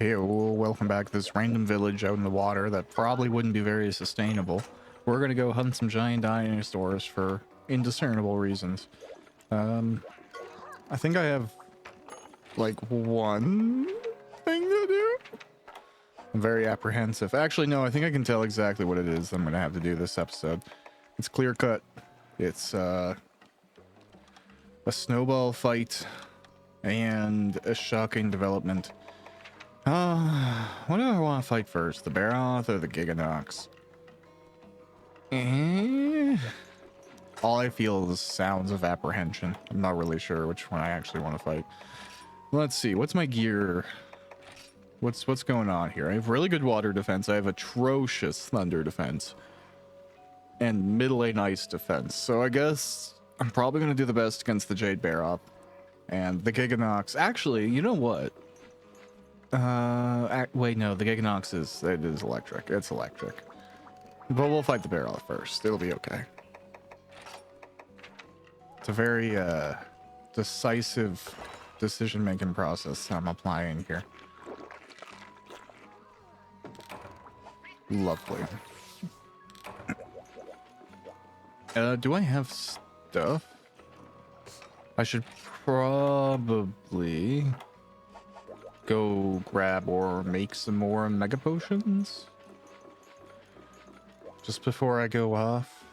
Hey, well, welcome back to this random village out in the water that probably wouldn't be very sustainable. We're gonna go hunt some giant dinosaurs for indiscernible reasons. I think I have like one thing to do. I'm very apprehensive. Actually, no, I think I can tell exactly what it is I'm gonna have to do this episode. It's clear cut. It's a snowball fight and a shocking development. What do I want to fight first? The Baroth or the Giganox? All I feel is sounds of apprehension. I'm not really sure which one I actually want to fight. Let's see. What's my gear? What's going on here? I have really good water defense. I have atrocious thunder defense. And middle-lane ice defense. So I guess I'm probably going to do the best against the Jade Baroth. And the Giganox. Actually, you know what? Wait, no, the Giganox is electric. It's electric. But we'll fight the Baroth first. It'll be okay. It's a very decisive decision-making process I'm applying here. Lovely. Do I have stuff? I should probably go grab or make some more mega potions just before I go off.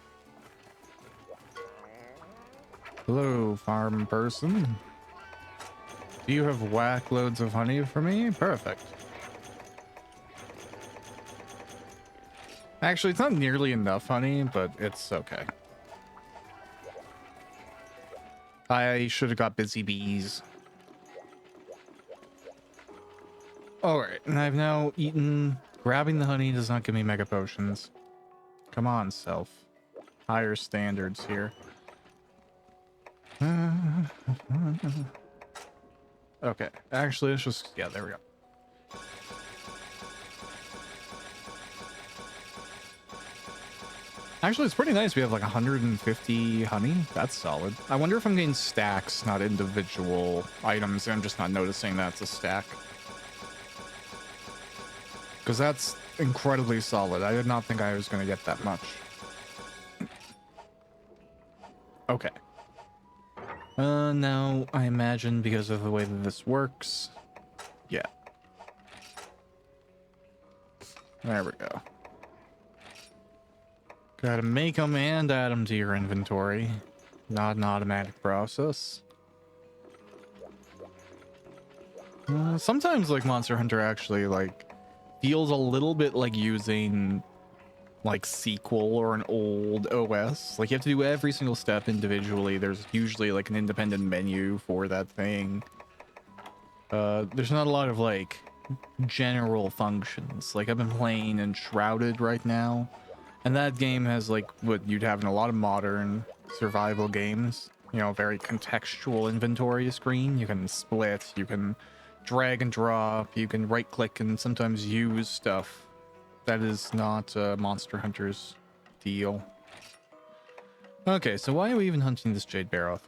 Hello, farm person. Do you have whack loads of honey for me? Perfect. Actually, it's not nearly enough honey, but it's okay. I should have got busy bees. Alright, and I've now eaten. Grabbing the honey does not give me mega potions. Come on, self. Higher standards here. Okay, actually, let's just... Yeah, there we go. Actually, it's pretty nice. We have like 150 honey. That's solid. I wonder if I'm getting stacks, not individual items. I'm just not noticing that's a stack. Because that's incredibly solid. I did not think I was going to get that much. Okay. Now, I imagine because of the way that this works... Yeah. There we go. Gotta make them and add them to your inventory. Not an automatic process. Sometimes, like, Monster Hunter actually, like, feels a little bit like using, like, SQL or an old OS. Like, you have to do every single step individually. There's usually, like, an independent menu for that thing. There's not a lot of, like, general functions. Like, I've been playing Enshrouded right now. And that game has, like, what you'd have in a lot of modern survival games. You know, very contextual inventory screen. You can split, you can drag and drop, you can right-click and sometimes use stuff. That is not Monster Hunter's deal. Okay, so why are we even hunting this Jade Baroth?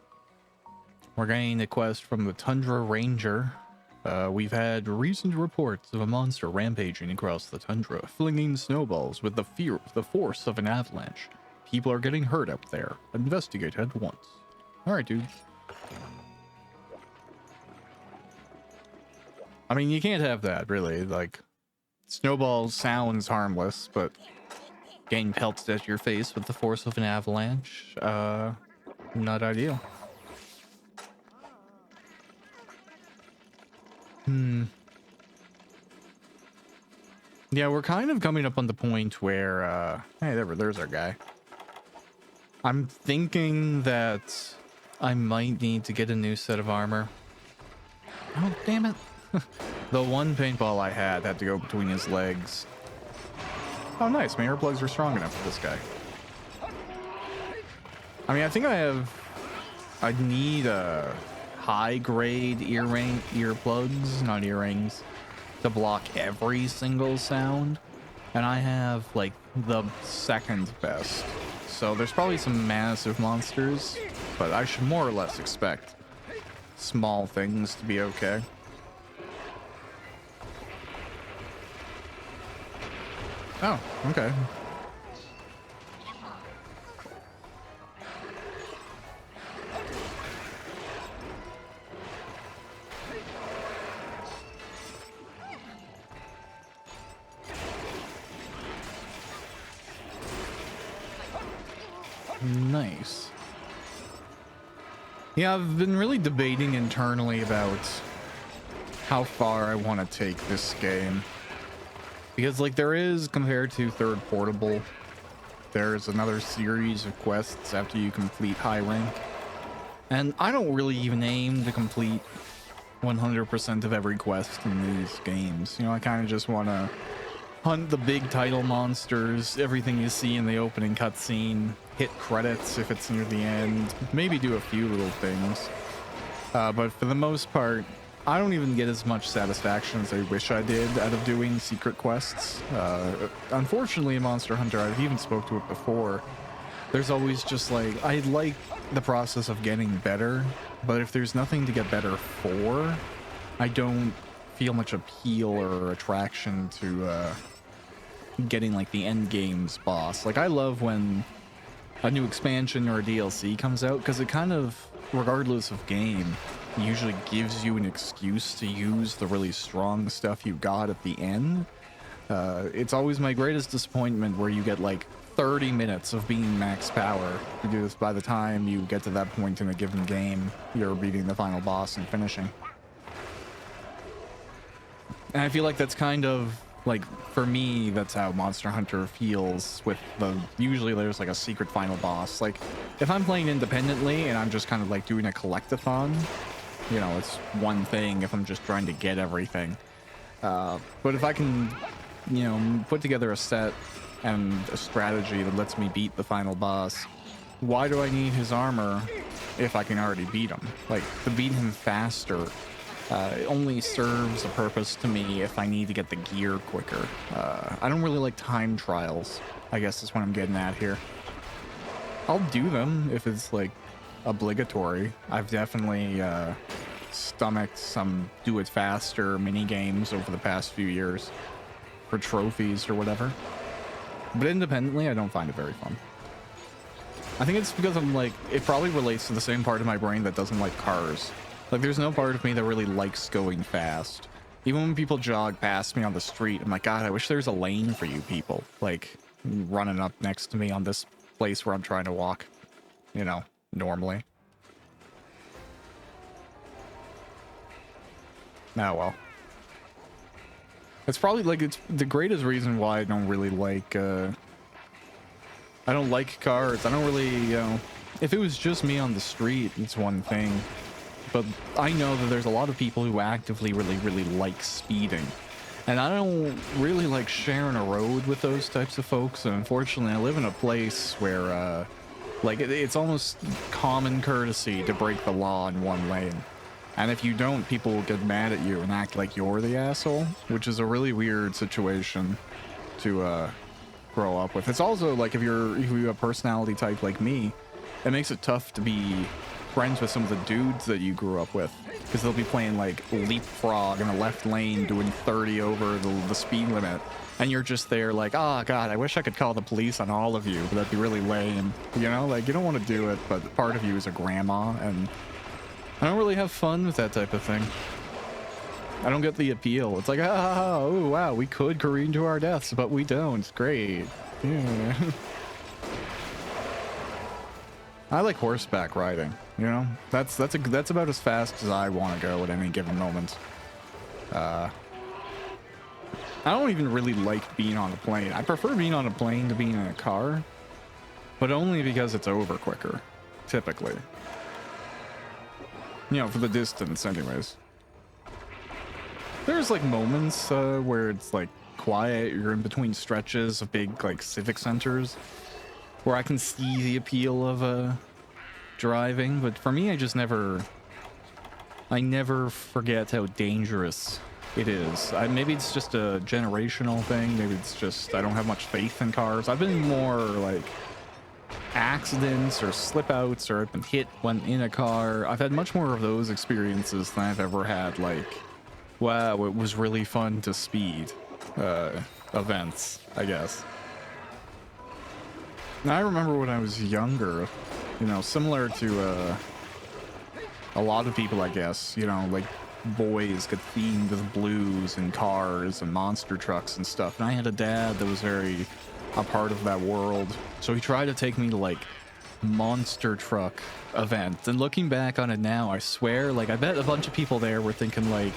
We're getting a quest from the Tundra Ranger. We've had recent reports of a monster rampaging across the tundra, flinging snowballs with the force of an avalanche. People are getting hurt up there. Investigate at once. Alright, dude. I mean, you can't have that, really. Like, snowball sounds harmless, but getting pelted at your face with the force of an avalanche, not ideal. Yeah, we're kind of coming up on the point where, hey, there's our guy. I'm thinking that I might need to get a new set of armor. Oh, damn it. The one paintball I had to go between his legs. Oh, nice. My earplugs are strong enough for this guy. I mean, I think I need a high-grade earplugs, not earrings, to block every single sound. And I have, like, the second best. So there's probably some massive monsters, but I should more or less expect small things to be okay. Oh, okay. Nice. Yeah, I've been really debating internally about how far I want to take this game. Because, like, there is, compared to Third Portable, there's another series of quests after you complete high rank. And I don't really even aim to complete 100% of every quest in these games. You know, I kind of just want to hunt the big title monsters, everything you see in the opening cutscene, hit credits if it's near the end, maybe do a few little things. But for the most part, I don't even get as much satisfaction as I wish I did out of doing secret quests. Unfortunately, in Monster Hunter, I've even spoke to it before, there's always just like, I like the process of getting better, but if there's nothing to get better for, I don't feel much appeal or attraction to getting like the end game's boss. Like, I love when a new expansion or a DLC comes out, because it kind of, regardless of game, usually gives you an excuse to use the really strong stuff you got at the end. It's always my greatest disappointment where you get like 30 minutes of being max power to do this. By the time you get to that point in a given game, you're beating the final boss and finishing. And I feel like that's kind of like, for me, that's how Monster Hunter feels with usually there's like a secret final boss. Like, if I'm playing independently and I'm just kind of like doing a collectathon, you know, it's one thing if I'm just trying to get everything. But if I can, you know, put together a set and a strategy that lets me beat the final boss, why do I need his armor if I can already beat him? Like, to beat him faster, it only serves a purpose to me if I need to get the gear quicker. I don't really like time trials, I guess is what I'm getting at here. I'll do them if it's like obligatory. I've definitely stomached some do it faster mini games over the past few years for trophies or whatever, but independently I don't find it very fun. I think it's because I'm like, it probably relates to the same part of my brain that doesn't like cars. Like, there's no part of me that really likes going fast. Even when people jog past me on the street, I'm like, God, I wish there's a lane for you people, like running up next to me on this place where I'm trying to walk, you know, normally. Oh well. It's probably like, it's the greatest reason why I don't really like I don't like cars. I don't really, you know, if it was just me on the street, it's one thing, but I know that there's a lot of people who actively really like speeding, and I don't really like sharing a road with those types of folks. And unfortunately, I live in a place where like it's almost common courtesy to break the law in one lane. And if you don't, people will get mad at you and act like you're the asshole, which is a really weird situation to grow up with. It's also like, if you're a personality type like me, it makes it tough to be friends with some of the dudes that you grew up with, because they'll be playing like leapfrog in the left lane doing 30 over the speed limit, and you're just there like, oh God, I wish I could call the police on all of you, but that'd be really lame, you know? Like, you don't want to do it, but part of you is a grandma, and I don't really have fun with that type of thing. I don't get the appeal. It's like, oh wow, we could careen to our deaths, but we don't. It's great. Yeah. I like horseback riding, you know? That's about as fast as I want to go at any given moment. I don't even really like being on a plane. I prefer being on a plane to being in a car, but only because it's over quicker, typically. You know, for the distance anyways. There's like moments where it's like quiet, you're in between stretches of big like civic centers, where I can see the appeal of driving, but for me, I never forget how dangerous it is. Maybe it's just a generational thing, maybe it's just I don't have much faith in cars. I've been more like accidents or slip outs, or I've been hit when in a car. I've had much more of those experiences than I've ever had like, wow, it was really fun to speed. events, I guess. Now, I remember when I was younger, you know, similar to a lot of people, I guess, you know, like boys get themed with blues and cars and monster trucks and stuff. And I had a dad that was very a part of that world. So he tried to take me to like monster truck events. And looking back on it now, I swear, like I bet a bunch of people there were thinking like,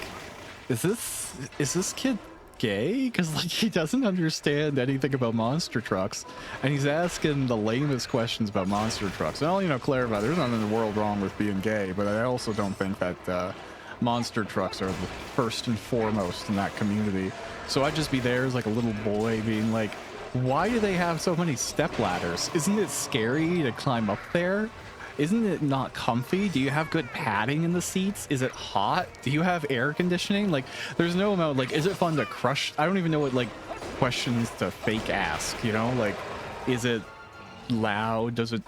is this kid gay? Because like he doesn't understand anything about monster trucks, and he's asking the lamest questions about monster trucks. And I'll, you know, clarify, there's nothing in the world wrong with being gay, but I also don't think that monster trucks are the first and foremost in that community. So I'd just be there as like a little boy being like, why do they have so many step ladders? Isn't it scary to climb up there? Isn't it not comfy? Do you have good padding in the seats? Is it hot? Do you have air conditioning? Like, there's no amount, like, is it fun to crush? I don't even know what, like, questions to fake ask, you know? Like, is it loud? Does it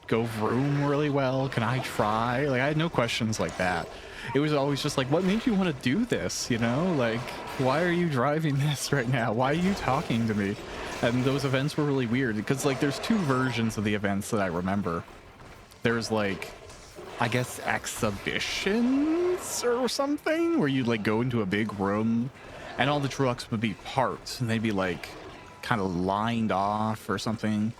go vroom really well? Can I try? Like, I had no questions like that. It was always just like, what made you want to do this, you know? Like, why are you driving this right now? Why are you talking to me? And those events were really weird because, like, there's two versions of the events that I remember. There's like, I guess, exhibitions or something where you'd like go into a big room and all the trucks would be parked and they'd be like kind of lined off or something.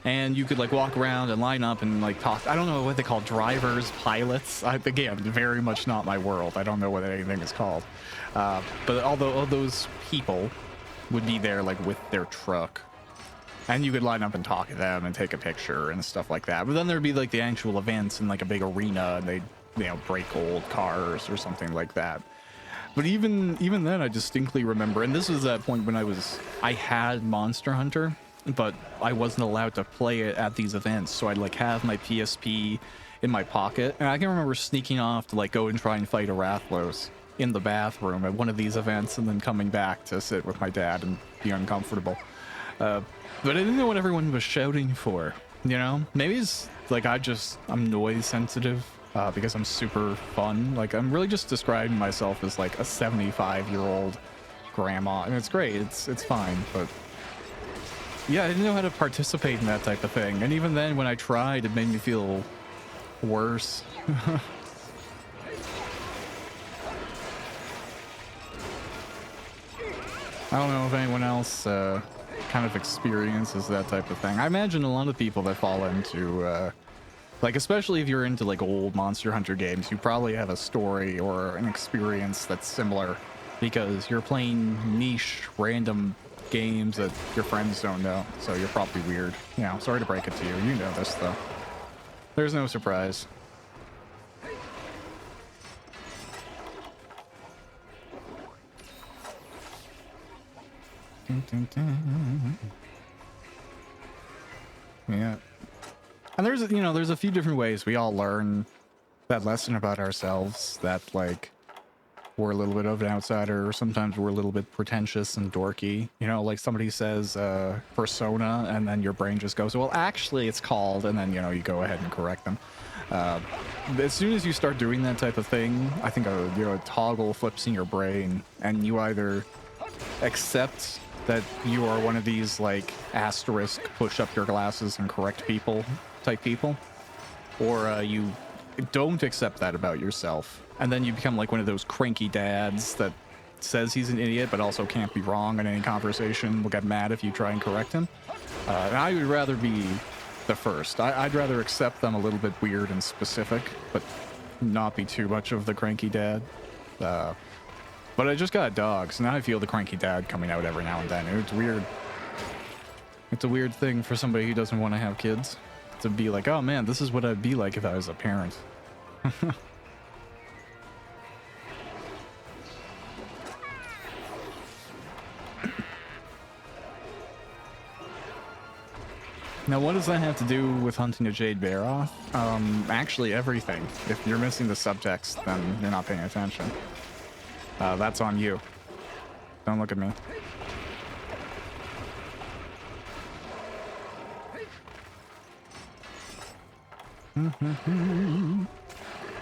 And you could like walk around and line up and like talk. I don't know what they call drivers, pilots. Again, very much not my world. I don't know what anything is called. But although all those people would be there like with their truck. And you could line up and talk to them and take a picture and stuff like that. But then there'd be like the actual events in like a big arena and they'd, you know, break old cars or something like that. But even then I distinctly remember, and this was that point when I had Monster Hunter, but I wasn't allowed to play it at these events. So I'd like have my PSP in my pocket. And I can remember sneaking off to like go and try and fight a Rathlos in the bathroom at one of these events and then coming back to sit with my dad and be uncomfortable. But I didn't know what everyone was shouting for, you know? Maybe it's like I'm noise sensitive because I'm super fun. Like, I'm really just describing myself as like a 75-year-old grandma. And it's great, it's fine, but yeah, I didn't know how to participate in that type of thing. And even then, when I tried, it made me feel worse. I don't know if anyone else kind of experiences that type of thing. I imagine a lot of people that fall into like, especially if you're into like old Monster Hunter games, you probably have a story or an experience that's similar because you're playing niche random games that your friends don't know, so you're probably weird. You know, sorry to break it to you, you know this though. There's no surprise. Yeah. And there's, you know, there's a few different ways we all learn that lesson about ourselves, that like we're a little bit of an outsider, or sometimes we're a little bit pretentious and dorky. You know, like somebody says persona, and then your brain just goes, well, actually it's called, and then, you know, you go ahead and correct them. As soon as you start doing that type of thing, I think a toggle flips in your brain, and you either accept that you are one of these like asterisk push up your glasses and correct people type people, or you don't accept that about yourself, and then you become like one of those cranky dads that says he's an idiot but also can't be wrong in any conversation, will get mad if you try and correct him. And I would rather be the first. I'd rather accept them a little bit weird and specific, but not be too much of the cranky dad. But I just got a dog, so now I feel the cranky dad coming out every now and then. It's weird. It's a weird thing for somebody who doesn't want to have kids to be like, oh man, this is what I'd be like if I was a parent. Now, what does that have to do with hunting a jade bear off? Actually everything. If you're missing the subtext, then you're not paying attention. That's on you. Don't look at me.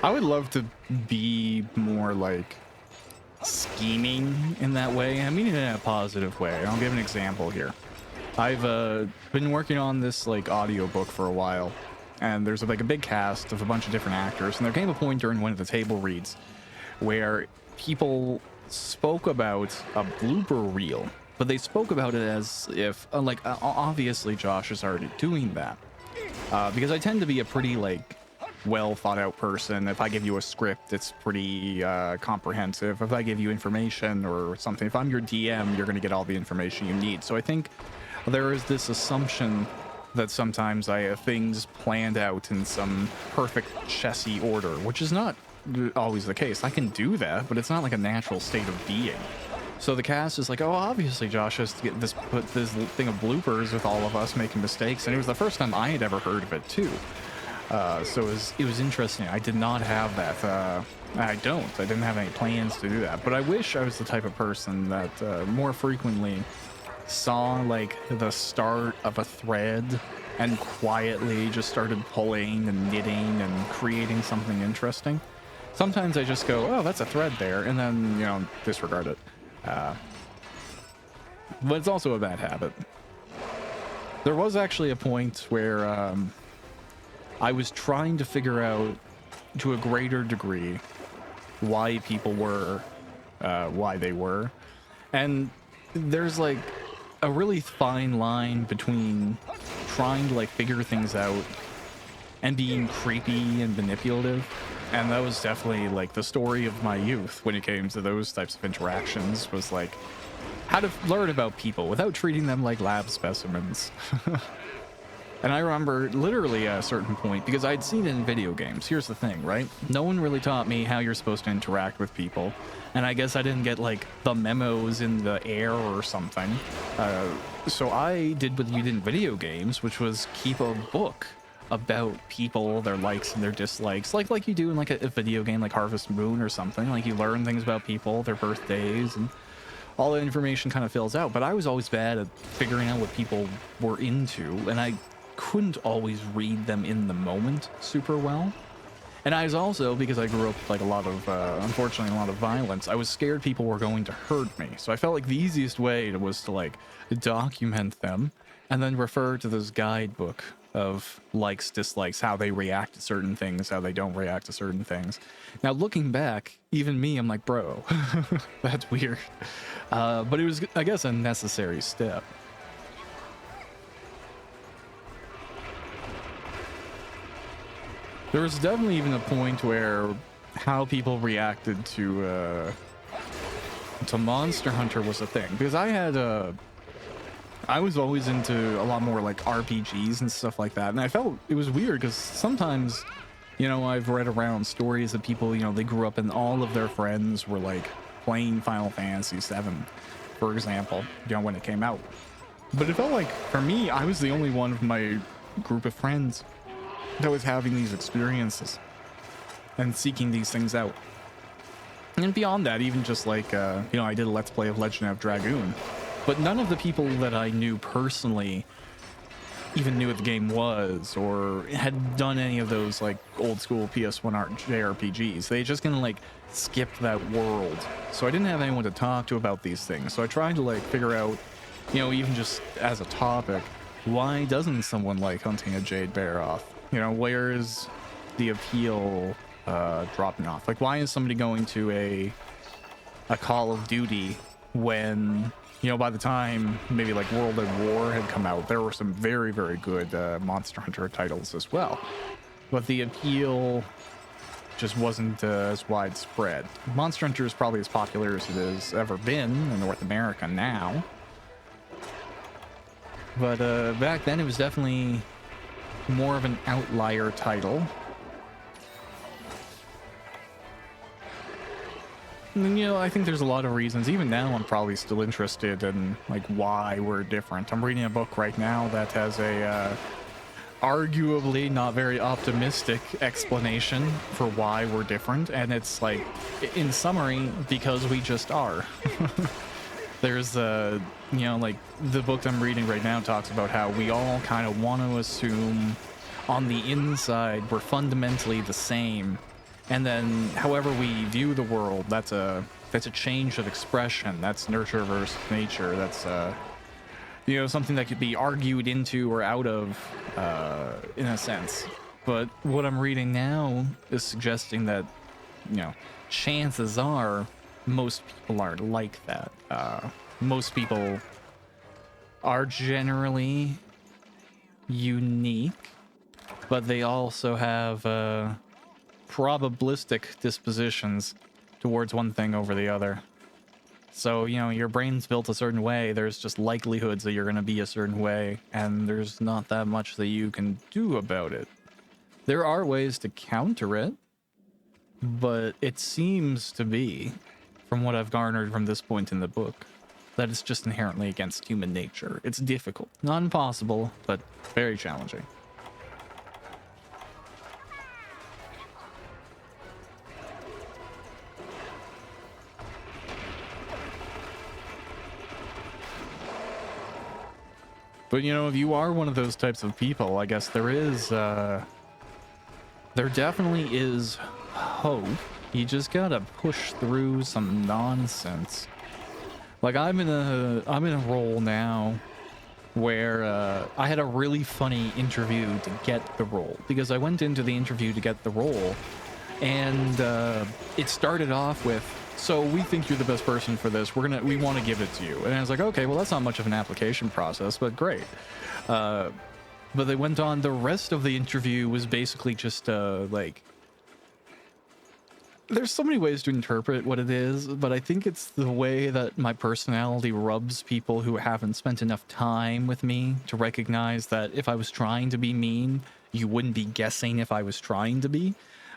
I would love to be more like scheming in that way. I mean it in a positive way. I'll give an example here. I've been working on this like audiobook for a while, and there's like a big cast of a bunch of different actors, and there came a point during one of the table reads where people spoke about a blooper reel, but they spoke about it as if obviously Josh is already doing that, because I tend to be a pretty like well thought out person. If I give you a script, it's pretty comprehensive. If I give you information or something, if I'm your DM, you're going to get all the information you need. So I think there is this assumption that sometimes I have things planned out in some perfect chessy order, which is not always the case. I can do that, but it's not like a natural state of being. So the cast is like, oh, obviously Josh has to get put this thing of bloopers with all of us making mistakes, and it was the first time I had ever heard of it too. So it was interesting. I did not have that. I didn't have any plans to do that, but I wish I was the type of person that more frequently saw like the start of a thread and quietly just started pulling and knitting and creating something interesting. Sometimes I just go, oh, that's a thread there, and then, disregard it. But it's also a bad habit. There was actually a point where I was trying to figure out to a greater degree why people were why they were, and there's like a really fine line between trying to like figure things out and being creepy and manipulative. And that was definitely like the story of my youth when it came to those types of interactions, was like how to learn about people without treating them like lab specimens. And I remember literally at a certain point, because I'd seen it in video games. Here's the thing, right? No one really taught me how you're supposed to interact with people. And I guess I didn't get like the memos in the air or something. So I did what you did in video games, which was keep a book about people, their likes and their dislikes, like you do in like a video game like Harvest Moon or something. Like you learn things about people, their birthdays, and all the information kind of fills out. But I was always bad at figuring out what people were into, and I couldn't always read them in the moment super well. And I was also, because I grew up with like a lot of unfortunately a lot of violence, I was scared people were going to hurt me. So I felt like the easiest way was to like document them and then refer to this guidebook of likes, dislikes, how they react to certain things, how they don't react to certain things. Now looking back, even me, I'm like, bro, that's weird. But it was, I guess, a necessary step. There was definitely even a point where how people reacted to Monster Hunter was a thing, because I was always into a lot more like RPGs and stuff like that, and I felt it was weird because sometimes, I've read around stories of people, they grew up and all of their friends were like playing Final Fantasy VII, for example, when it came out. But it felt like for me, I was the only one of my group of friends that was having these experiences and seeking these things out. And beyond that, even just like, I did a Let's Play of Legend of Dragoon, but none of the people that I knew personally even knew what the game was or had done any of those like old school PS1 JRPGs. They just kind of like skipped that world. So I didn't have anyone to talk to about these things. So I tried to like figure out, even just as a topic, why doesn't someone like hunting a jade bear off? Where is the appeal dropping off? Like, why is somebody going to a Call of Duty when, by the time maybe like World at War had come out, there were some very, very good Monster Hunter titles as well. But the appeal just wasn't as widespread. Monster Hunter is probably as popular as it has ever been in North America now. But back then it was definitely more of an outlier title. And then, I think there's a lot of reasons. Even now, I'm probably still interested in like why we're different. I'm reading a book right now that has a arguably not very optimistic explanation for why we're different, and it's like, in summary, because we just are. There's like the book I'm reading right now talks about how we all kind of want to assume on the inside we're fundamentally the same, and then however we view the world, that's a That's a change of expression. That's nurture versus nature. That's you know, something that could be argued into or out of, in a sense. But what I'm reading now is suggesting that, you know, chances are most people aren't like that. Most people are generally unique, but they also have probabilistic dispositions towards one thing over the other. So, you know, your brain's built a certain way, there's just likelihoods that you're going to be a certain way, and there's not that much that you can do about it. There are ways to counter it, but it seems to be, from what I've garnered from this point in the book, that it's just inherently against human nature. It's difficult. Not impossible, but very challenging. But, you know, if you are one of those types of people, I guess there is, there definitely is hope. You just gotta push through some nonsense. Like, I'm in a role now where I had a really funny interview to get the role, because I went into the interview to get the role, and it started off with, so we think you're the best person for this, we want to give it to you. And I was like, okay, well, that's not much of an application process, but great. But they went on, the rest of the interview was basically just like, there's so many ways to interpret what it is, but I think it's the way that my personality rubs people who haven't spent enough time with me to recognize that if I was trying to be mean, you wouldn't be guessing if I was trying to be.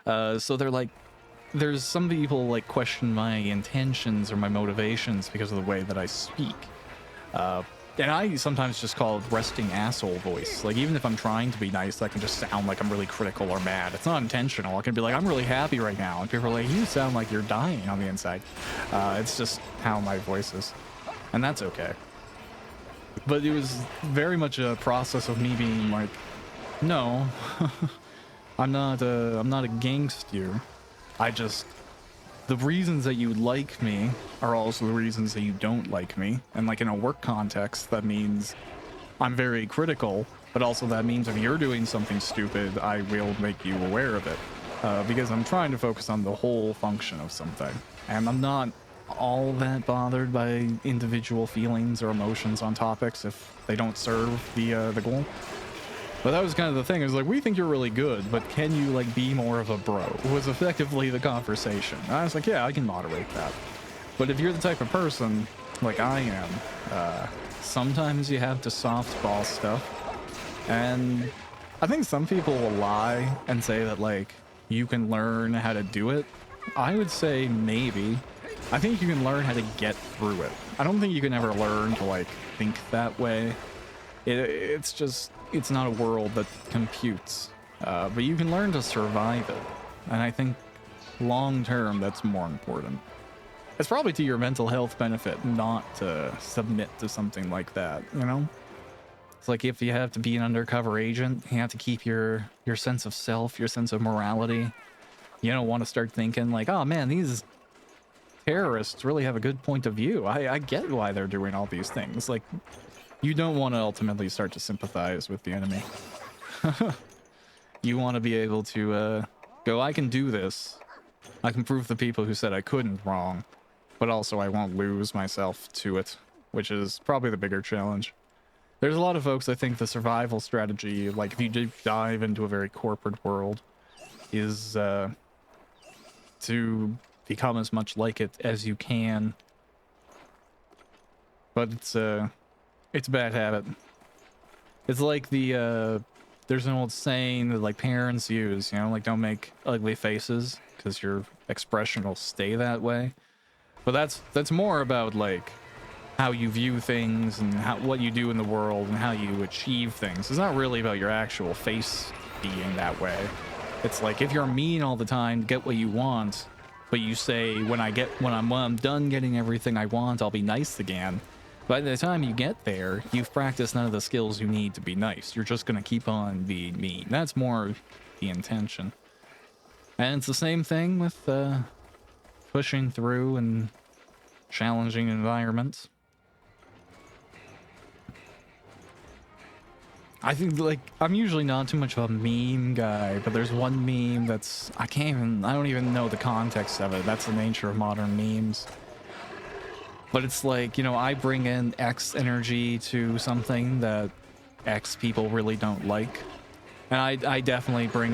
So they're like, there's some people like question my intentions or my motivations because of the way that I speak. And I sometimes just call it resting asshole voice. Like, even if I'm trying to be nice, I can just sound like I'm really critical or mad. It's not intentional. I can be like, I'm really happy right now. And people are like, you sound like you're dying on the inside. It's just how my voice is. And that's okay. But it was very much a process of me being like, no, I'm not a gangster. The reasons that you like me are also the reasons that you don't like me. And like in a work context, that means I'm very critical, but also that means if you're doing something stupid, I will make you aware of it. Because I'm trying to focus on the whole function of something. And I'm not all that bothered by individual feelings or emotions on topics if they don't serve the goal. But that was kind of the thing. It was like, we think you're really good, but can you like be more of a bro? Was effectively the conversation. And I was like, yeah, I can moderate that. But if you're the type of person like I am, sometimes you have to softball stuff. And I think some people will lie and say that like you can learn how to do it. I would say maybe. I think you can learn how to get through it. I don't think you can ever learn to like think that way. It's just, it's not a world that computes, but you can learn to survive it. And I think long term, that's more important. It's probably to your mental health benefit not to submit to something like that, you know? It's like if you have to be an undercover agent, you have to keep your sense of self, your sense of morality. You don't want to start thinking like, oh man, these terrorists really have a good point of view. I get why they're doing all these things. Like, you don't want to ultimately start to sympathize with the enemy. You want to be able to go, I can do this. I can prove the people who said I couldn't wrong, but also I won't lose myself to it, which is probably the bigger challenge. There's a lot of folks, I think the survival strategy, like if you deep dive into a very corporate world, is to become as much like it as you can. But it's a bad habit. It's like there's an old saying that like parents use, you know, like don't make ugly faces because your expression will stay that way. But that's more about like how you view things and what you do in the world and how you achieve things. It's not really about your actual face being that way. It's like if you're mean all the time, get what you want, but you say when I'm done getting everything I want, I'll be nice again. By the time you get there, you've practiced none of the skills you need to be nice. You're just going to keep on being mean. That's more the intention. And it's the same thing with pushing through and challenging environments. I think, like, I'm usually not too much of a meme guy, but there's one meme that's, I don't even know the context of it. That's the nature of modern memes. But it's like, you know, I bring in X energy to something that X people really don't like. And I definitely bring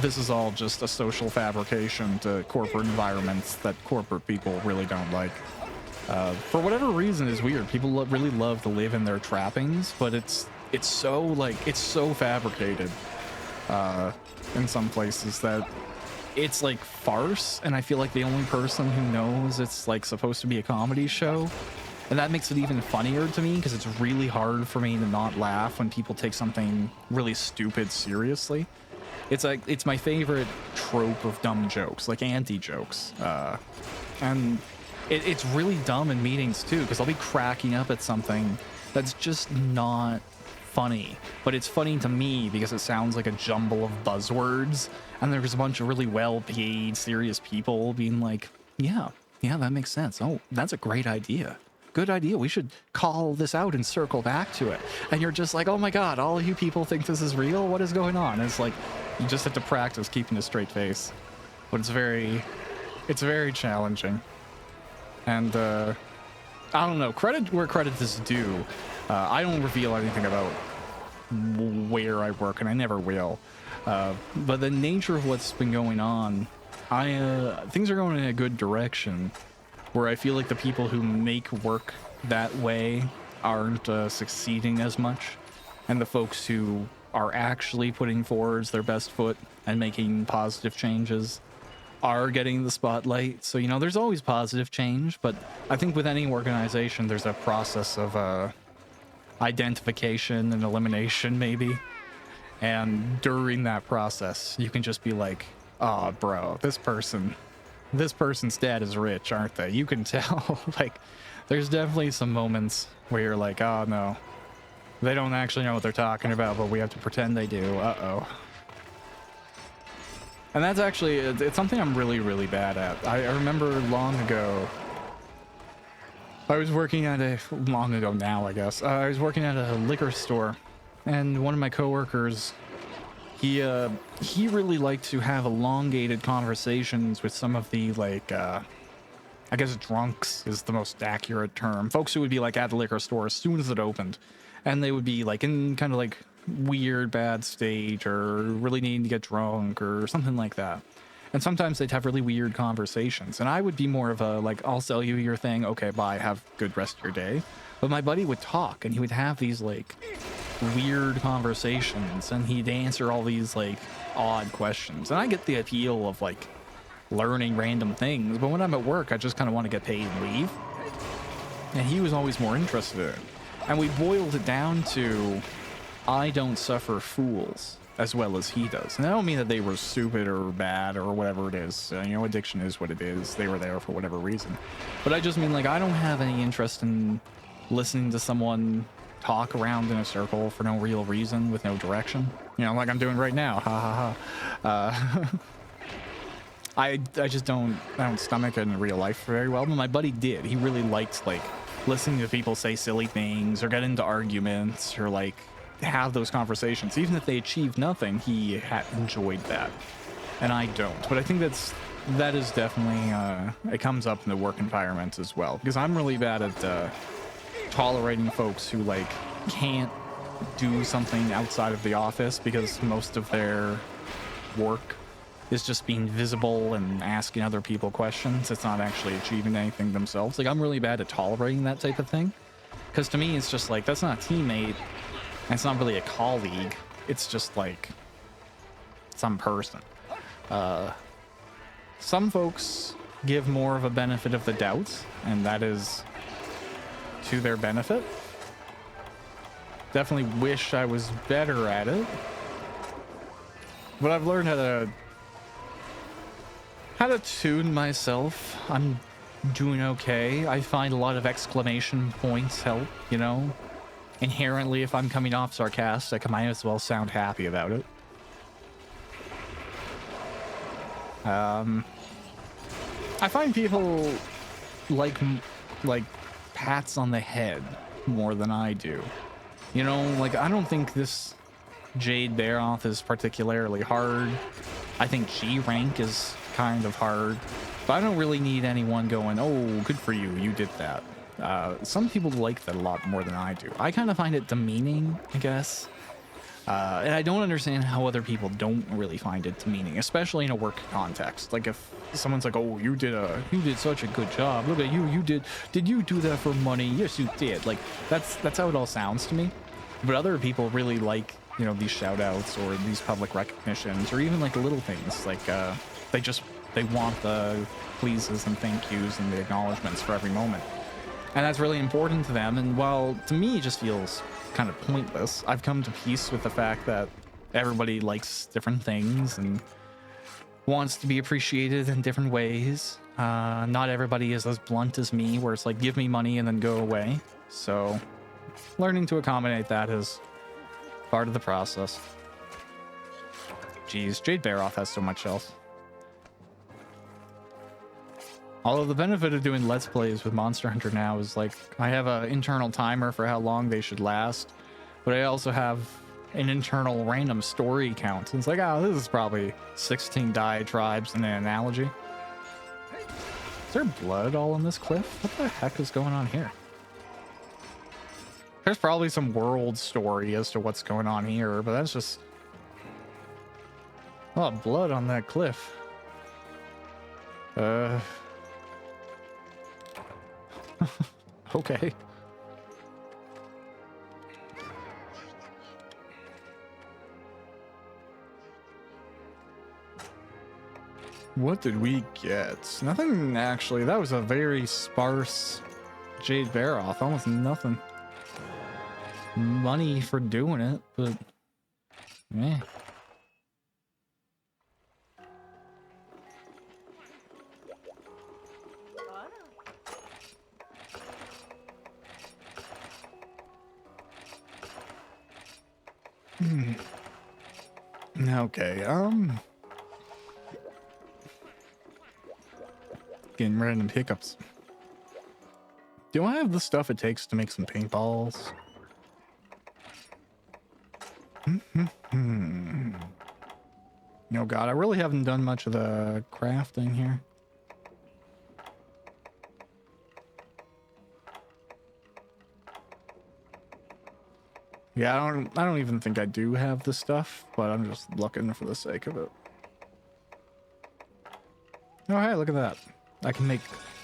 this is all just a social fabrication to corporate environments that corporate people really don't like. For whatever reason is weird. People really love to live in their trappings, but it's so fabricated in some places that it's like farce, and I feel like the only person who knows it's like supposed to be a comedy show, and that makes it even funnier to me because it's really hard for me to not laugh when people take something really stupid seriously. It's like, it's my favorite trope of dumb jokes, like anti-jokes, and it's really dumb in meetings too, because I'll be cracking up at something that's just not funny, but it's funny to me because it sounds like a jumble of buzzwords, and there's a bunch of really well-paid serious people being like, yeah, that makes sense. Oh, that's a great idea. Good idea. We should call this out and circle back to it. And you're just like, oh my god, all you people think this is real? What is going on? And it's like, you just have to practice keeping a straight face, but it's very challenging. And I don't know, credit where credit is due. I don't reveal anything about where I work, and I never will. But the nature of what's been going on, things are going in a good direction, where I feel like the people who make work that way aren't succeeding as much, and the folks who are actually putting forward their best foot and making positive changes are getting the spotlight. So, you know, there's always positive change, but I think with any organization, there's a process of identification and elimination, maybe. And during that process, you can just be like, oh, bro, this person's dad is rich, aren't they? You can tell. Like, there's definitely some moments where you're like, oh, no, they don't actually know what they're talking about, but we have to pretend they do. Uh-oh. And that's actually, it's something I'm really, really bad at. I remember long ago, I was working at long ago now, I guess. I was working at a liquor store, and one of my coworkers, he really liked to have elongated conversations with some of the, like, I guess drunks is the most accurate term. Folks who would be, like, at the liquor store as soon as it opened, and they would be, like, in kind of, like, weird bad state or really needing to get drunk or something like that. And sometimes they'd have really weird conversations, and I would be more of a, like, I'll sell you your thing, okay, bye, have a good rest of your day. But my buddy would talk, and he would have these, like, weird conversations, and he'd answer all these, like, odd questions. And I get the appeal of, like, learning random things, but when I'm at work, I just kind of want to get paid and leave. And he was always more interested in it. And we boiled it down to, I don't suffer fools as well as he does. And I don't mean that they were stupid or bad or whatever it is. You know, addiction is what it is. They were there for whatever reason. But I just mean, like, I don't have any interest in listening to someone talk around in a circle for no real reason with no direction. You know, like I'm doing right now. Ha ha ha. I just don't stomach it in real life very well. But my buddy did. He really liked, like, listening to people say silly things or get into arguments or, like, have those conversations. Even if they achieved nothing, he had enjoyed that, and I don't. But I think that is definitely it comes up in the work environment as well, because I'm really bad at tolerating folks who, like, can't do something outside of the office because most of their work is just being visible and asking other people questions. It's not actually achieving anything themselves. Like, I'm really bad at tolerating that type of thing, because to me it's just like, that's not a teammate. It's not really a colleague. It's just like some person. Some folks give more of a benefit of the doubt, and that is to their benefit. Definitely wish I was better at it. But I've learned how to tune myself. I'm doing okay. I find a lot of exclamation points help, you know? Inherently, if I'm coming off sarcastic, I might as well sound happy about it. I find people like like pats on the head more than I do. You know, like I don't think this Jade Baroth is particularly hard. I think G rank is kind of hard, but I don't really need anyone going, oh, good for you, you did that. Some people like that a lot more than I do. I kind of find it demeaning, I guess. And I don't understand how other people don't really find it demeaning, especially in a work context. Like if someone's like, "Oh, you did such a good job. Look at you. Did you do that for money? Yes, you did." Like that's how it all sounds to me. But other people really like, you know, these shout outs or these public recognitions or even like little things like they want the pleases and thank yous and the acknowledgments for every moment. And that's really important to them. And while to me it just feels kind of pointless, I've come to peace with the fact that everybody likes different things and wants to be appreciated in different ways. Not everybody is as blunt as me, where it's like, give me money and then go away. So learning to accommodate that is part of the process. Jeez, Jade Baroth has so much else. Although the benefit of doing Let's Plays with Monster Hunter now is like I have an internal timer for how long they should last, but I also have an internal random story count. It's like, oh, this is probably 16 diatribes and an analogy. Is there blood all on this cliff? What the heck is going on here? There's probably some world story as to what's going on here, but that's just a lot of blood on that cliff. Okay. What did we get? Nothing, actually. That was a very sparse Jade Baroth. Almost nothing. Money for doing it, but eh. Okay, getting random hiccups. Do I have the stuff it takes to make some paintballs? No, God, I really haven't done much of the crafting here. Yeah, I don't even think I do have the stuff, but I'm just looking for the sake of it. Oh, hey, look at that. I can make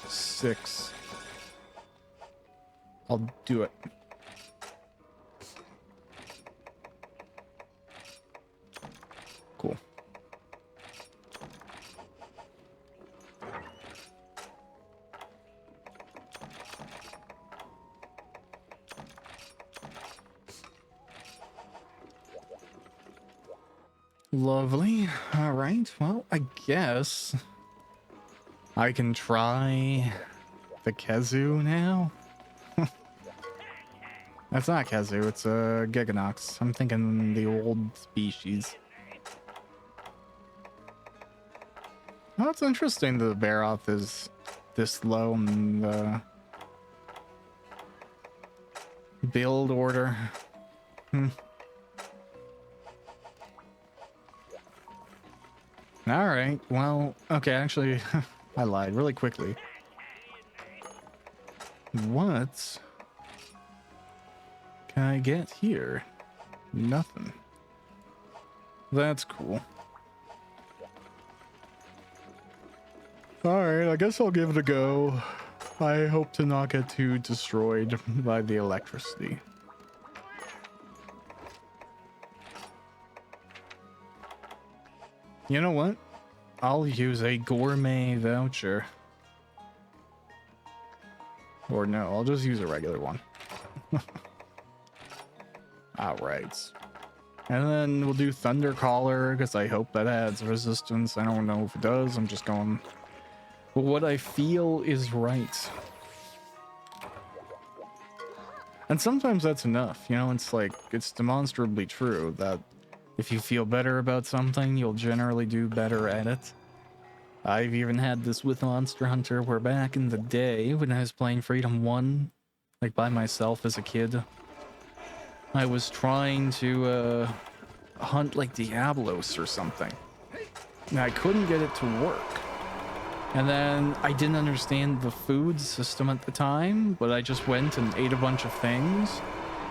6. I'll do it. Cool. Lovely. All right. Well, I guess I can try the Kazoo now. That's not Kazoo. It's a Giganox. I'm thinking the old species. Oh, it's interesting that the Baroth is this low in the build order. All right, well, okay, actually, I lied really quickly. What can I get here? Nothing. That's cool. All right, I guess I'll give it a go. I hope to not get too destroyed by the electricity. You know what? I'll use a gourmet voucher. Or no, I'll just use a regular one. Alright. And then we'll do Thunder Caller, because I hope that adds resistance. I don't know if it does. I'm just going with what I feel is right. And sometimes that's enough. You know, it's like, it's demonstrably true that if you feel better about something, you'll generally do better at it. I've even had this with Monster Hunter, where back in the day when I was playing Freedom 1, like by myself as a kid, I was trying to hunt like Diablos or something. And I couldn't get it to work. And then I didn't understand the food system at the time, but I just went and ate a bunch of things.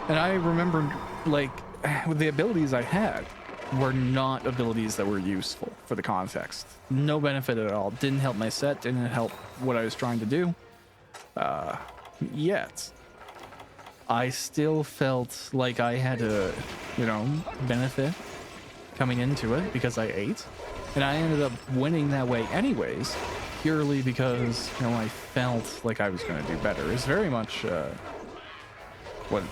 And I remembered, like, with the abilities I had were not abilities that were useful for the context. No benefit at all. Didn't help my set, didn't help what I was trying to do. Yet, I still felt like I had a, benefit coming into it because I ate. And I ended up winning that way anyways, purely because, I felt like I was going to do better. It's very much what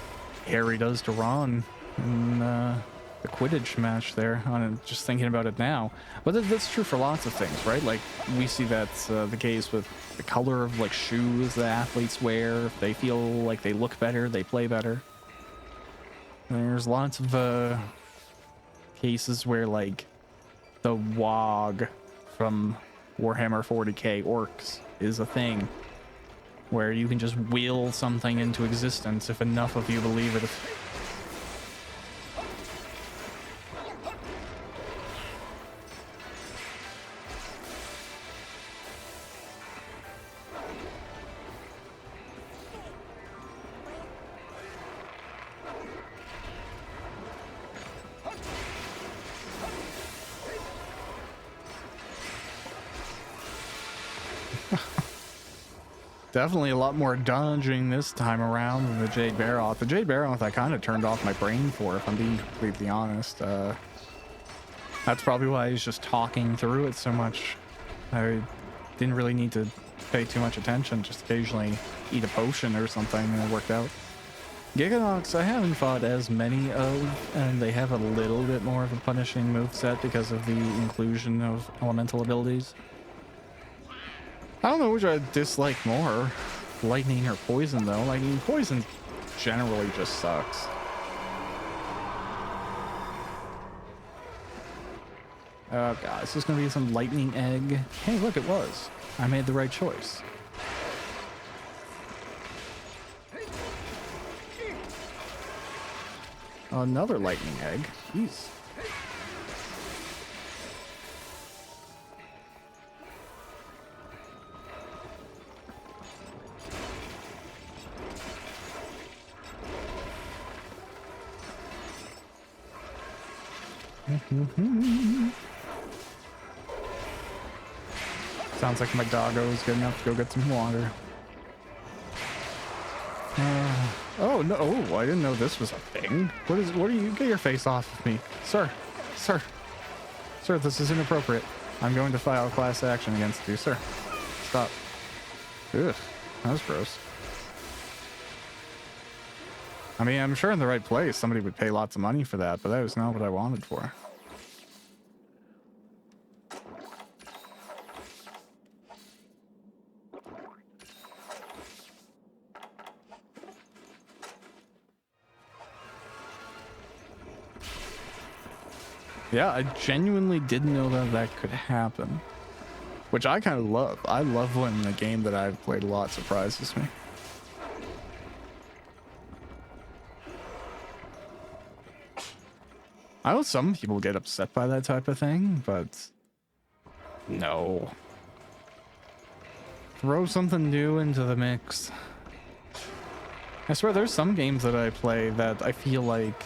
Harry does to Ron in the Quidditch match there, just thinking about it now. But that's true for lots of things, right? Like, we see that's the case with the color of, like, shoes that athletes wear. If they feel like they look better, they play better. There's lots of cases where, like, the WOG from Warhammer 40k Orcs is a thing where you can just will something into existence if enough of you believe it. Definitely a lot more dodging this time around than the Jade Baroth. The Jade Baroth I kind of turned off my brain for, if I'm being completely honest. That's probably why he's just talking through it so much. I didn't really need to pay too much attention, just occasionally eat a potion or something, and it worked out. Giganox I haven't fought as many of, and they have a little bit more of a punishing moveset because of the inclusion of elemental abilities. I don't know which I dislike more, lightning or poison though. Like, poison generally just sucks. Oh god, is this gonna be some lightning egg? Hey, look, it was. I made the right choice. Another lightning egg. Jeez. Sounds like my doggo is good enough to go get some water. Oh no! Oh, I didn't know this was a thing. What are you? Get your face off of me, sir, sir, sir! This is inappropriate. I'm going to file class action against you, sir. Stop. Ugh, that was gross. I mean, I'm sure in the right place somebody would pay lots of money for that, but that was not what I wanted for. Yeah, I genuinely didn't know that that could happen, which I kind of love. I love when a game that I've played a lot surprises me. I know some people get upset by that type of thing, but no. Throw something new into the mix. I swear there's some games that I play that I feel like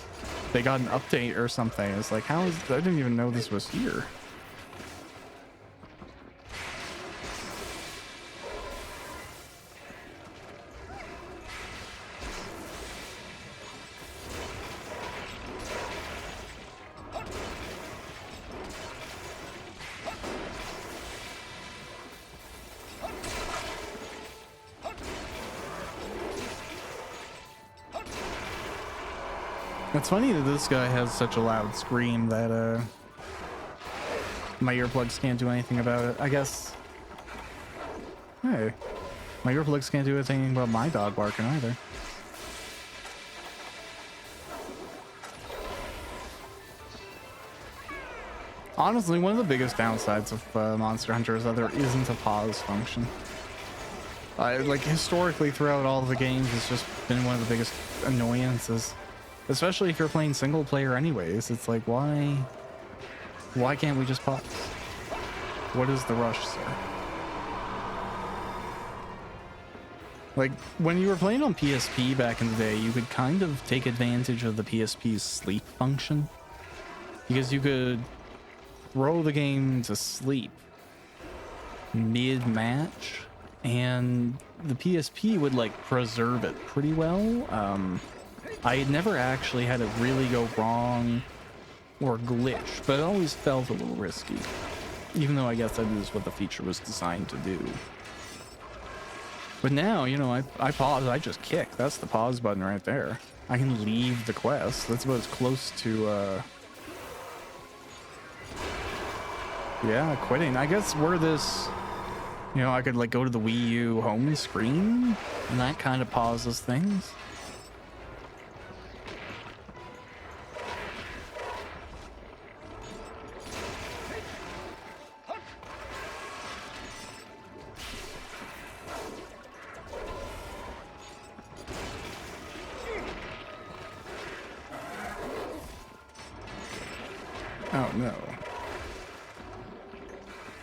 they got an update or something. It's like, I didn't even know this was here. It's funny that this guy has such a loud scream that my earplugs can't do anything about it. I guess. Hey, my earplugs can't do anything about my dog barking either. Honestly, one of the biggest downsides of Monster Hunter is that there isn't a pause function. Like, historically, throughout all of the games, it's just been one of the biggest annoyances. Especially if you're playing single player anyways. It's like, why can't we just pause? What is the rush, sir? Like, when you were playing on PSP back in the day, you could kind of take advantage of the PSP's sleep function. Because you could throw the game to sleep mid-match, and the PSP would, like, preserve it pretty well. I had never actually had it really go wrong or glitch, but it always felt a little risky. Even though I guess that is what the feature was designed to do. But now, you know, I pause, I just kick. That's the pause button right there. I can leave the quest. That's about as close to, yeah, quitting. I guess where this, you know, I could, like, go to the Wii U home screen, and that kind of pauses things. Oh no.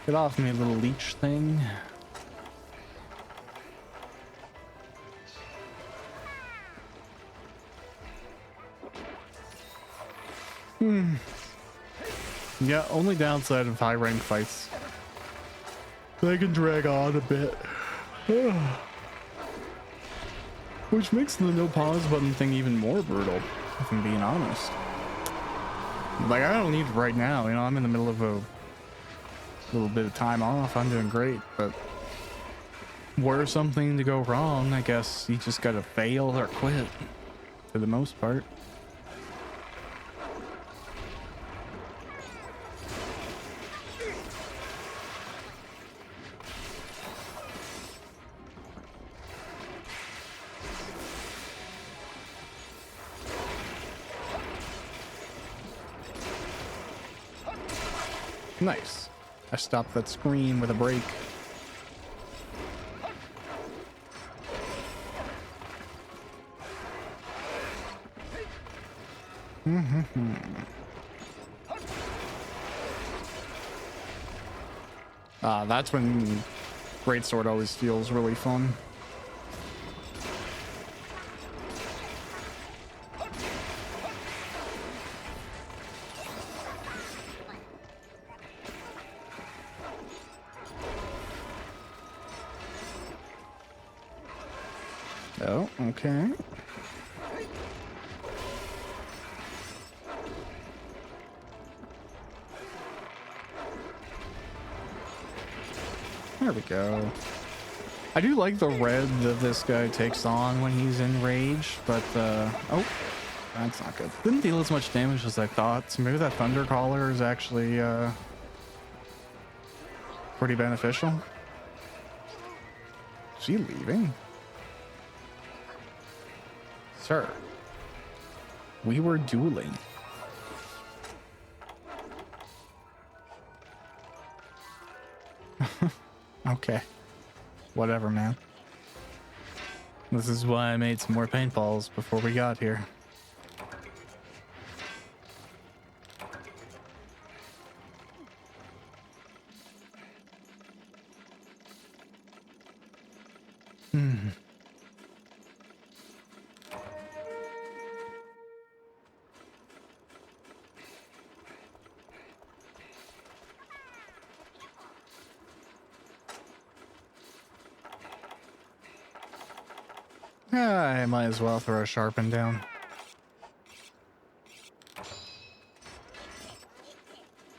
Get off me, little leech thing. Yeah, only downside of high rank fights. They can drag on a bit. Which makes the no pause button thing even more brutal, if I'm being honest. Like, I don't need it right now, you know, I'm in the middle of a little bit of time off, I'm doing great, but were something to go wrong, I guess you just gotta fail or quit, for the most part. Nice. I stopped that screen with a break. That's when Greatsword always feels really fun. Oh, okay. There we go. I do like the red that this guy takes on when he's in rage, but oh, that's not good. Didn't deal as much damage as I thought, so maybe that Thunder Caller is actually pretty beneficial. Is she leaving? Sir, we were dueling. Okay. Whatever, man. This is why I made some more paintballs before we got here. I might as well throw a sharpen down.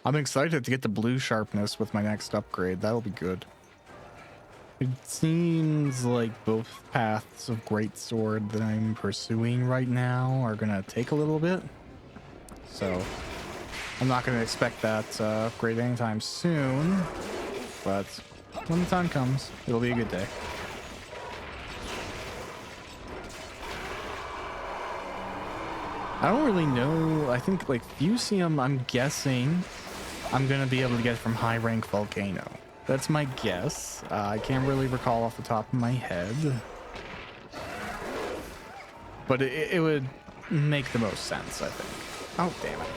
I'm excited to get the blue sharpness with my next upgrade. That'll be good. It seems like both paths of Greatsword that I'm pursuing right now are gonna take a little bit. So I'm not gonna expect that upgrade anytime soon, but when the time comes, it'll be a good day. I don't really know. I think like Fusium, I'm guessing I'm gonna be able to get from high rank volcano. That's my guess. I can't really recall off the top of my head, but it would make the most sense, I think. Oh, damn it.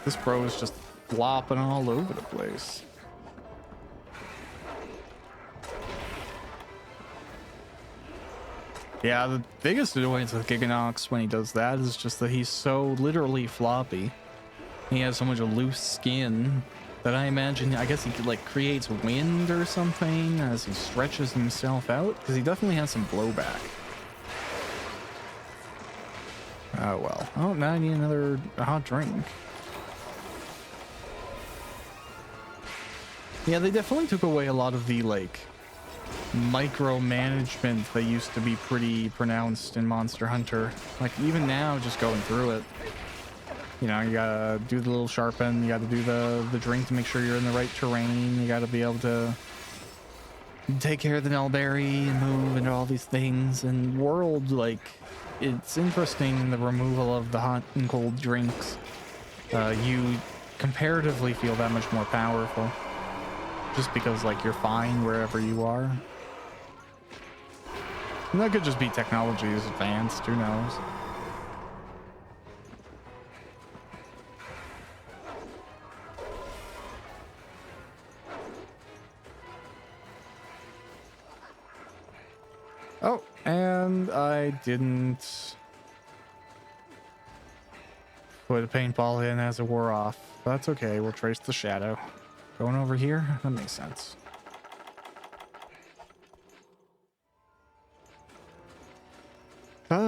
This bro is just flopping all over the place. Yeah, the biggest annoyance with Giganox when he does that is just that he's so literally floppy. He has so much loose skin that I imagine, I guess he could like creates wind or something as he stretches himself out, because he definitely has some blowback. Oh well. Oh, now I need another hot drink. Yeah, they definitely took away a lot of the like micromanagement that used to be pretty pronounced in Monster Hunter. Like even now, just going through it, you know, you gotta do the little sharpen, you gotta do the drink to make sure you're in the right terrain, you gotta be able to take care of the Nullberry and move and all these things. And World, like, it's interesting, the removal of the hot and cold drinks. You comparatively feel that much more powerful, just because like you're fine wherever you are. And that could just be technology is advanced, who knows. Oh, and I didn't put a paintball in as it wore off. That's okay, we'll trace the shadow. Going over here? That makes sense.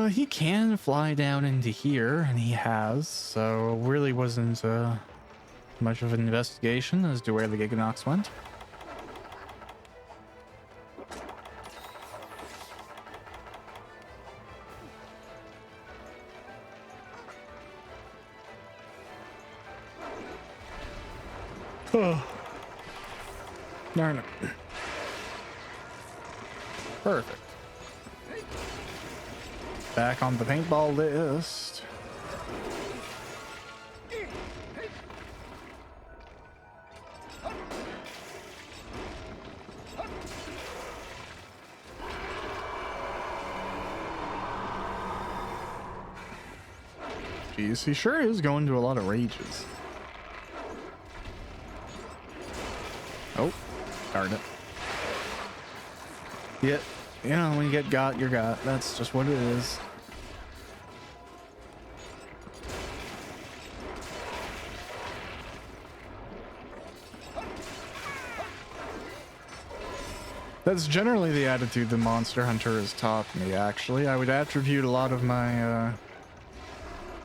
He can fly down into here, and he has, so really wasn't much of an investigation as to where the Giganox went. Oh. Darn it. Perfect. Back on the paintball list. Jeez, he sure is going to a lot of rages. Oh, darn it. Yeah, you know, when you get got, you're got. That's just what it is. That's generally the attitude the Monster Hunter has taught me, actually. I would attribute a lot of my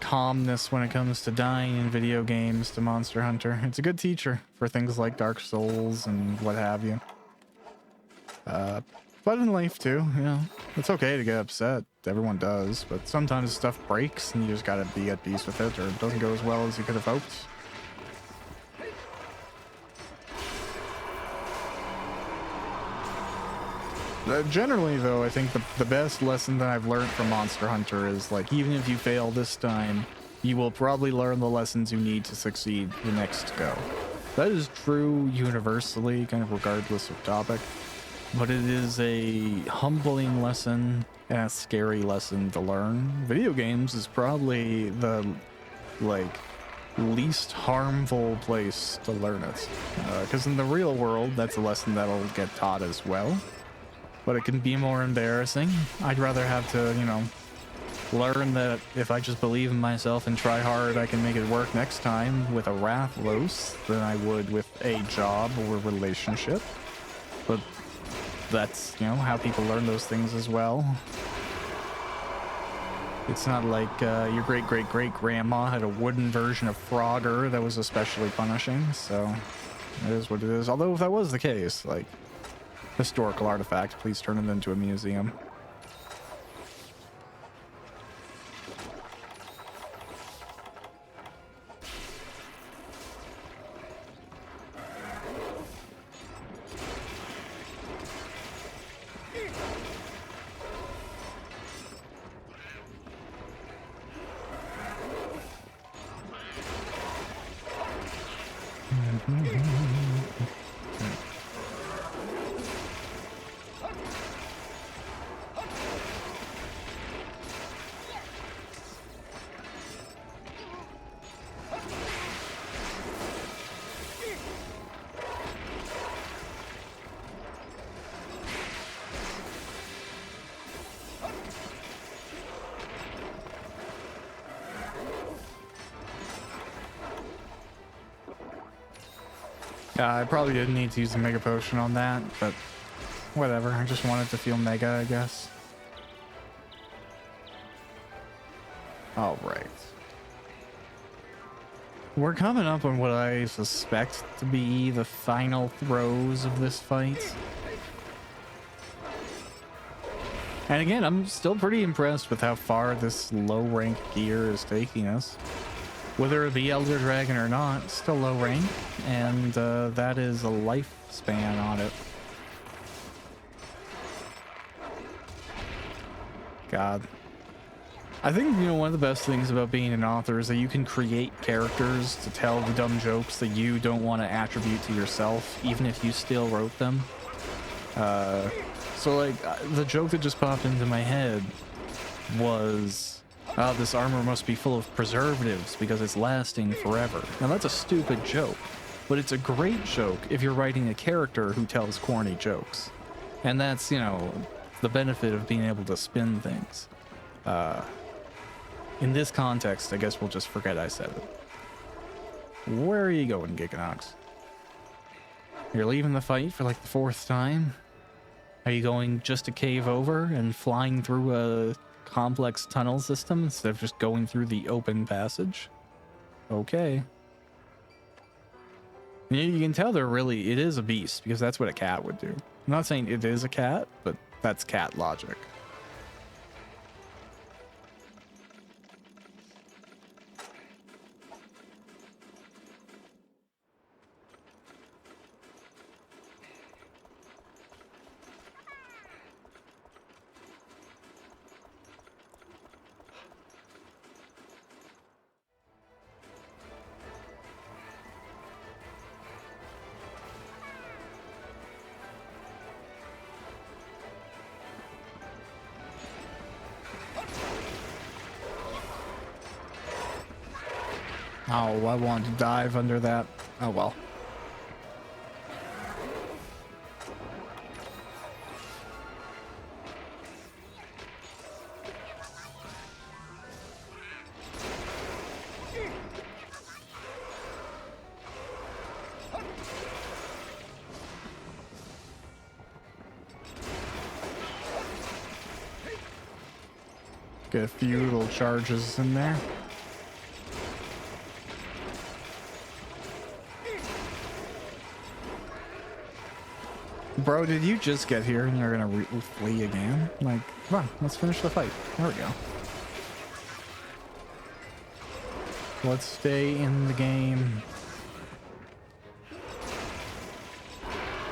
calmness when it comes to dying in video games to Monster Hunter. It's a good teacher for things like Dark Souls and what have you. But in life too, you know, it's okay to get upset. Everyone does, but sometimes stuff breaks and you just gotta be at peace with it, or it doesn't go as well as you could have hoped. Generally though, I think the best lesson that I've learned from Monster Hunter is like, even if you fail this time, you will probably learn the lessons you need to succeed the next go. That is true universally, kind of regardless of topic, but it is a humbling lesson and a scary lesson to learn. Video games is probably the like least harmful place to learn it, because in the real world that's a lesson that'll get taught as well, but it can be more embarrassing. I'd rather have to, you know, learn that if I just believe in myself and try hard, I can make it work next time with a Rathlos than I would with a job or a relationship. But that's, you know, how people learn those things as well. It's not like your great-great-great-grandma had a wooden version of Frogger that was especially punishing, so it is what it is. Although if that was the case, like, historical artifact, please turn it into a museum. I probably didn't need to use the Mega Potion on that, but whatever. I just wanted to feel Mega, I guess. Alright. We're coming up on what I suspect to be the final throes of this fight. And again, I'm still pretty impressed with how far this low rank gear is taking us. Whether it be Elder Dragon or not, still low rank, and that is a lifespan on it. God. I think, you know, one of the best things about being an author is that you can create characters to tell the dumb jokes that you don't want to attribute to yourself, even if you still wrote them. So, like, the joke that just popped into my head was, this armor must be full of preservatives because it's lasting forever. Now, that's a stupid joke, but it's a great joke if you're writing a character who tells corny jokes. And that's, you know, the benefit of being able to spin things. In this context, I guess we'll just forget I said it. Where are you going, Giganox? You're leaving the fight for like the 4th time? Are you going just to cave over and flying through a complex tunnel system instead of just going through the open passage? Okay. You can tell it is a beast, because that's what a cat would do. I'm not saying it is a cat, but that's cat logic. Oh, I want to dive under that. Oh, well. Get a few little charges in there. Bro, did you just get here and you're gonna flee again? Like, come on, let's finish the fight. There we go. Let's stay in the game.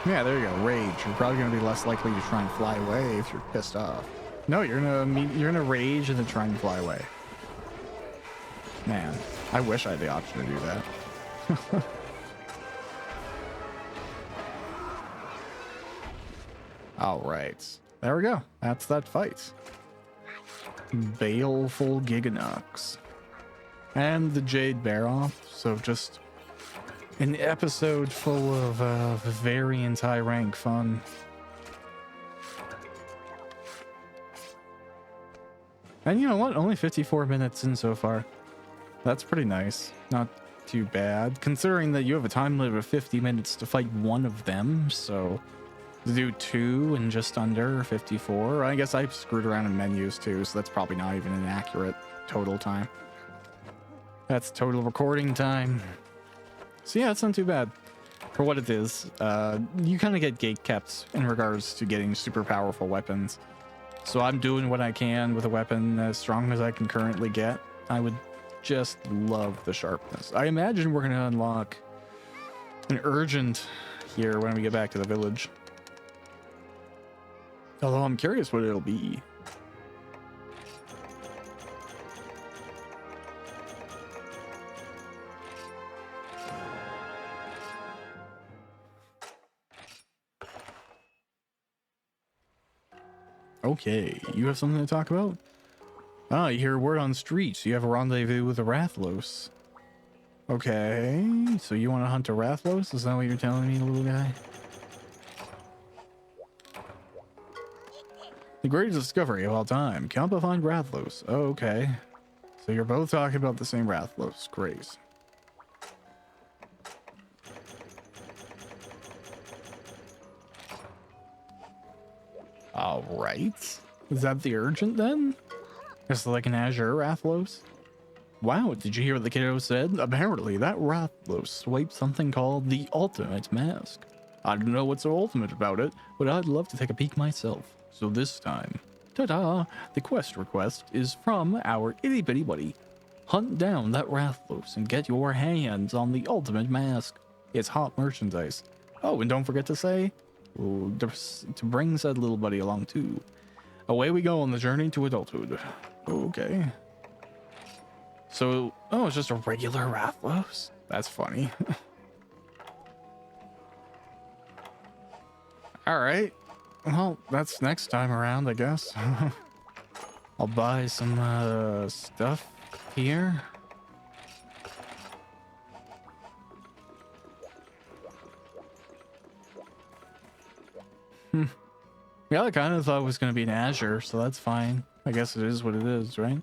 Yeah, there you go. Rage. You're probably gonna be less likely to try and fly away if you're pissed off. No, you're gonna rage and then try and fly away. Man, I wish I had the option to do that. All right, there we go. That's that fight. Baleful Giganox and the Jade Baroth. So just an episode full of very high rank fun. And you know what? Only 54 minutes in so far. That's pretty nice. Not too bad, considering that you have a time limit of 50 minutes to fight one of them. So to do 2 in just under 54. I guess I screwed around in menus too, so that's probably not even an accurate total time. That's total recording time. So yeah, it's not too bad for what it is. You kind of get gatekept in regards to getting super powerful weapons. So I'm doing what I can with a weapon as strong as I can currently get. I would just love the sharpness. I imagine we're going to unlock an urgent here when we get back to the village. Although I'm curious what it'll be. Okay, you have something to talk about? Ah, you hear word on the streets. You have a rendezvous with the Rathlos. Okay, so you want to hunt a Rathlos? Is that what you're telling me, little guy? The greatest discovery of all time. Capcom find Rathlos. Oh, okay. So you're both talking about the same Rathlos. Great. All right. Is that the urgent then? Just like an Azure Rathlos? Wow, did you hear what the kiddo said? Apparently, that Rathlos swiped something called the Ultimate Mask. I don't know what's so ultimate about it, but I'd love to take a peek myself. So this time, ta-da! The quest request is from our itty bitty buddy. Hunt down that Rathlos and get your hands on the Ultimate Mask. It's hot merchandise. Oh, and don't forget to say, to bring said little buddy along too. Away we go on the journey to adulthood. Okay. So, oh, it's just a regular Rathlos? That's funny. Alright. Well, that's next time around, I guess. I'll buy some stuff here. Yeah, I kind of thought it was going to be an Azure, so that's fine. I guess it is what it is, right?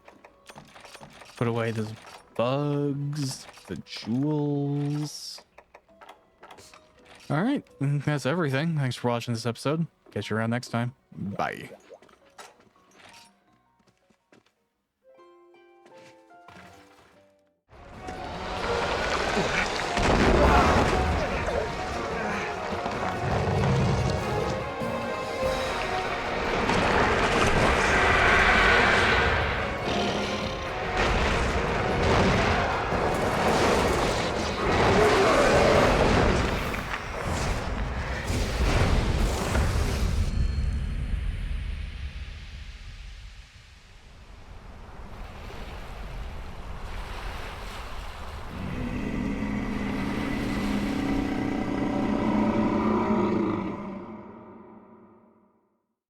Put away those bugs, the jewels. All right, that's everything. Thanks for watching this episode. Catch you around next time. Bye.